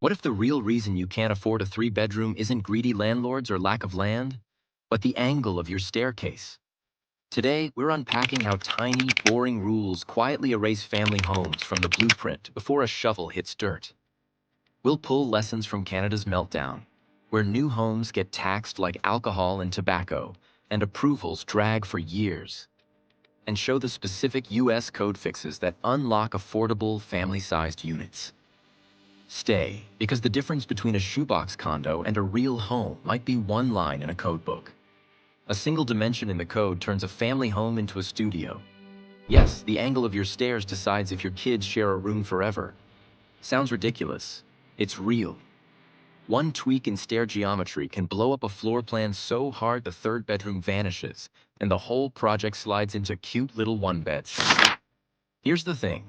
What if the real reason you can't afford a three-bedroom isn't greedy landlords or lack of land, but the angle of your staircase? Today, we're unpacking how tiny, boring rules quietly erase family homes from the blueprint before a shovel hits dirt. We'll pull lessons from Canada's meltdown, where new homes get taxed like alcohol and tobacco, and approvals drag for years, and show the specific US code fixes that unlock affordable, family-sized units. Stay, because the difference between a shoebox condo and a real home might be one line in a code book. A single dimension in the code turns a family home into a studio. Yes, the angle of your stairs decides if your kids share a room forever. Sounds ridiculous. It's real. One tweak in stair geometry can blow up a floor plan so hard the third bedroom vanishes, and the whole project slides into cute little one-beds. Here's the thing.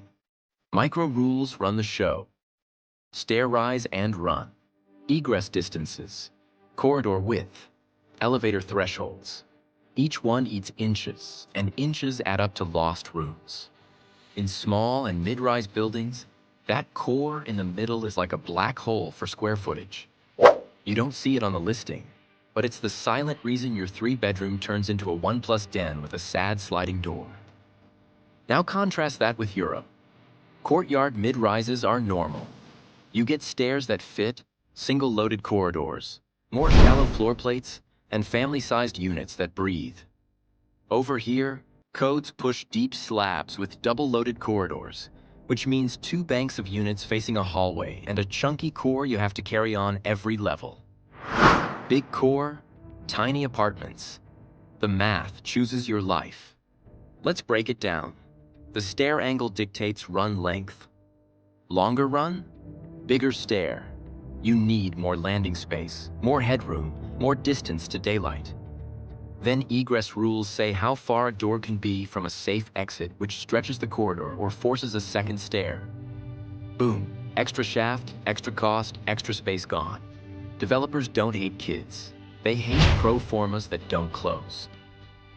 Micro rules run the show. Stair rise and run. Egress distances. Corridor width. Elevator thresholds. Each one eats inches, and inches add up to lost rooms. In small and mid-rise buildings, that core in the middle is like a black hole for square footage. You don't see it on the listing, but it's the silent reason your three-bedroom turns into a one-plus den with a sad sliding door. Now contrast that with Europe. Courtyard mid-rises are normal. You get stairs that fit, single-loaded corridors, more shallow floor plates, and family-sized units that breathe. Over here, codes push deep slabs with double-loaded corridors, which means two banks of units facing a hallway and a chunky core you have to carry on every level. Big core, tiny apartments. The math chooses your life. Let's break it down. The stair angle dictates run length. Longer run? Bigger stair. You need more landing space, more headroom, more distance to daylight. Then egress rules say how far a door can be from a safe exit, which stretches the corridor or forces a second stair. Boom, extra shaft, extra cost, extra space gone. Developers don't hate kids. They hate pro formas that don't close.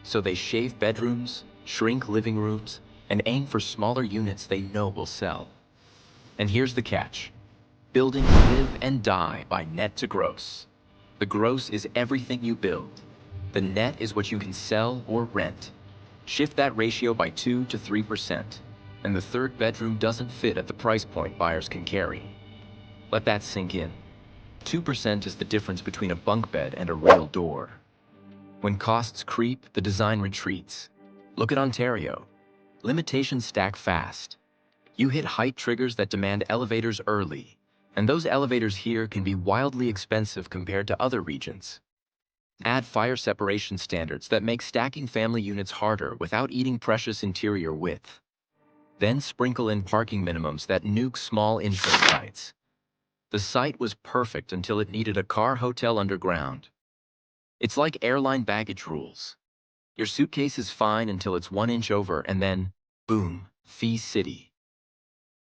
So they shave bedrooms, shrink living rooms, and aim for smaller units they know will sell. And here's the catch. Buildings live and die by net to gross. The gross is everything you build. The net is what you can sell or rent. Shift that ratio by 2 to 3%, and the third bedroom doesn't fit at the price point buyers can carry. Let that sink in. 2% is the difference between a bunk bed and a real door. When costs creep, the design retreats. Look at Ontario. Limitations stack fast. You hit height triggers that demand elevators early, and those elevators here can be wildly expensive compared to other regions. Add fire separation standards that make stacking family units harder without eating precious interior width. Then sprinkle in parking minimums that nuke small infill sites. The site was perfect until it needed a car hotel underground. It's like airline baggage rules. Your suitcase is fine until it's 1 inch over, and then, boom, fee city.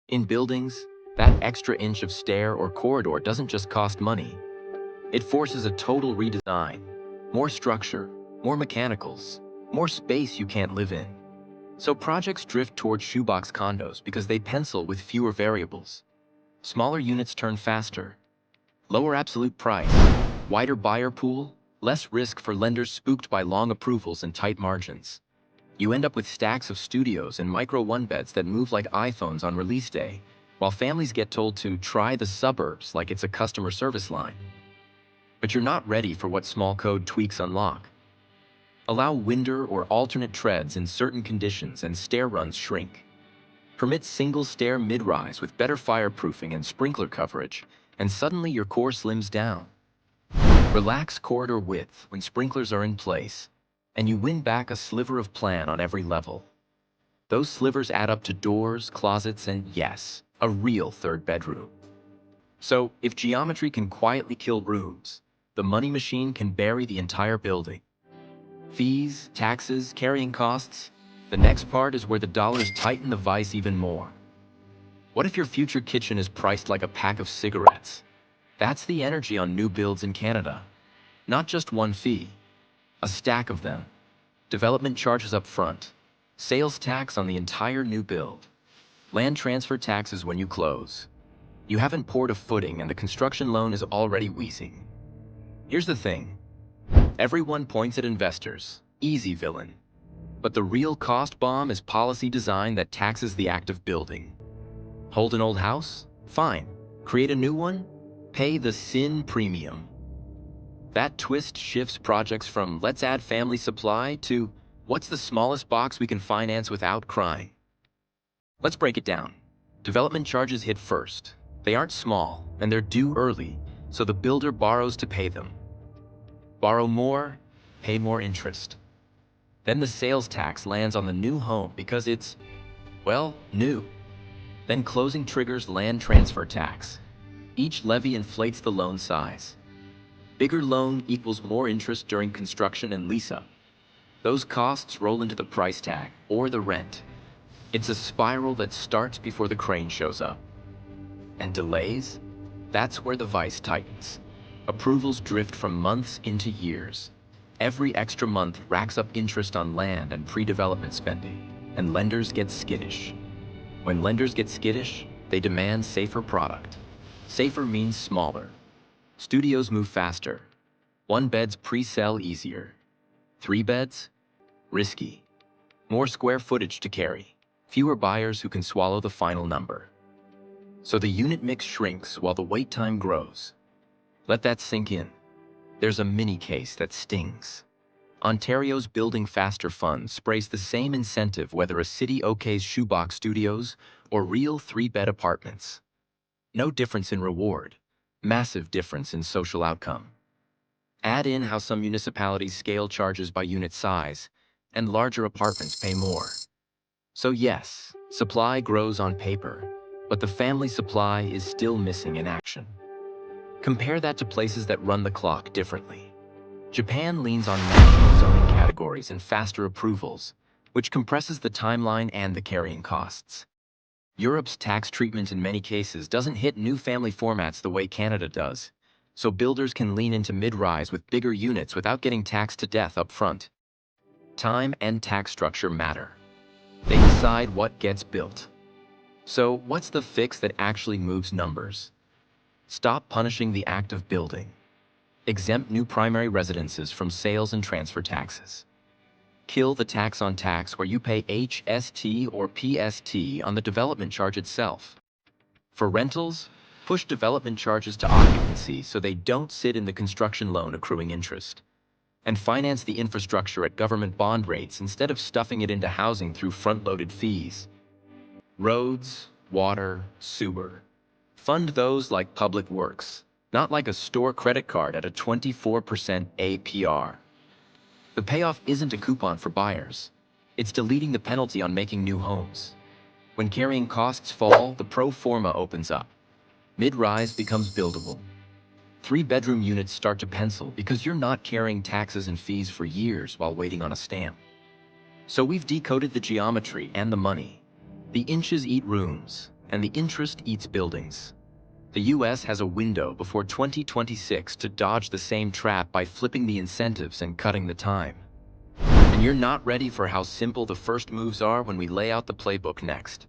In buildings, that extra inch of stair or corridor doesn't just cost money. It forces a total redesign. More structure, more mechanicals, more space you can't live in. So projects drift toward shoebox condos because they pencil with fewer variables. Smaller units turn faster. Lower absolute price, wider buyer pool, less risk for lenders spooked by long approvals and tight margins. You end up with stacks of studios and micro one-beds that move like iPhones on release day, while families get told to try the suburbs like it's a customer service line. But you're not ready for what small code tweaks unlock. Allow winder or alternate treads in certain conditions and stair runs shrink. Permit single stair mid-rise with better fireproofing and sprinkler coverage, and suddenly your core slims down. Relax corridor width when sprinklers are in place, and you win back a sliver of plan on every level. Those slivers add up to doors, closets, and yes, a real third bedroom. So, if geometry can quietly kill rooms, the money machine can bury the entire building. Fees, taxes, carrying costs. The next part is where the dollars tighten the vice even more. What if your future kitchen is priced like a pack of cigarettes? That's the energy on new builds in Canada. Not just one fee, a stack of them. Development charges up front, sales tax on the entire new build, land transfer taxes when you close. You haven't poured a footing and the construction loan is already wheezing. Here's the thing. Everyone points at investors. Easy villain. But the real cost bomb is policy design that taxes the act of building. Hold an old house? Fine. Create a new one? Pay the sin premium. That twist shifts projects from let's add family supply to what's the smallest box we can finance without crying. Let's break it down. Development charges hit first. They aren't small, and they're due early, so the builder borrows to pay them. Borrow more, pay more interest. Then the sales tax lands on the new home because it's, well, new. Then closing triggers land transfer tax. Each levy inflates the loan size. Bigger loan equals more interest during construction and lease-up. Those costs roll into the price tag, or the rent. It's a spiral that starts before the crane shows up. And delays? That's where the vice tightens. Approvals drift from months into years. Every extra month racks up interest on land and pre-development spending, and lenders get skittish. When lenders get skittish, they demand safer product. Safer means smaller. Studios move faster. 1 beds pre-sell easier. 3 beds? Risky. More square footage to carry. Fewer buyers who can swallow the final number. So the unit mix shrinks while the wait time grows. Let that sink in. There's a mini case that stings. Ontario's Building Faster Fund sprays the same incentive whether a city okays shoebox studios or real 3-bed apartments. No difference in reward. Massive difference in social outcome. Add in how some municipalities scale charges by unit size, and larger apartments pay more. So yes, supply grows on paper, but the family supply is still missing in action. Compare that to places that run the clock differently. Japan leans on national zoning categories and faster approvals, which compresses the timeline and the carrying costs. Europe's tax treatment in many cases doesn't hit new family formats the way Canada does, so builders can lean into mid-rise with bigger units without getting taxed to death up front. Time and tax structure matter. They decide what gets built. So what's the fix that actually moves numbers? Stop punishing the act of building. Exempt new primary residences from sales and transfer taxes. Kill the tax on tax where you pay HST or PST on the development charge itself. For rentals, push development charges to occupancy so they don't sit in the construction loan accruing interest. And finance the infrastructure at government bond rates instead of stuffing it into housing through front-loaded fees. Roads, water, sewer. Fund those like public works, not like a store credit card at a 24% APR. The payoff isn't a coupon for buyers. It's deleting the penalty on making new homes. When carrying costs fall, the pro forma opens up. Mid-rise becomes buildable. 3-bedroom units start to pencil because you're not carrying taxes and fees for years while waiting on a stamp. So we've decoded the geometry and the money. The inches eat rooms, and the interest eats buildings. The US has a window before 2026 to dodge the same trap by flipping the incentives and cutting the time. And you're not ready for how simple the first moves are when we lay out the playbook next.